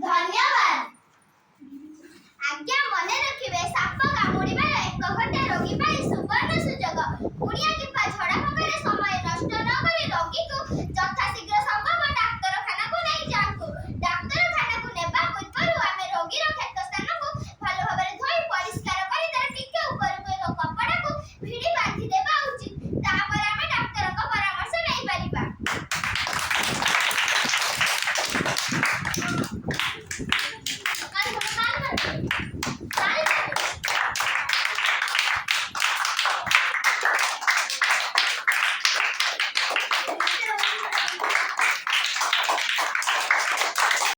धन्यवाद। आज्ञा मन रखिबे साप कामुड़ीबार 1 घंटा रोगी पाई सुवर्ण सुजोग। कुड़िया किंबा झड़ा फकरे समय नष्ट न करी रोगी को यथाशीघ्र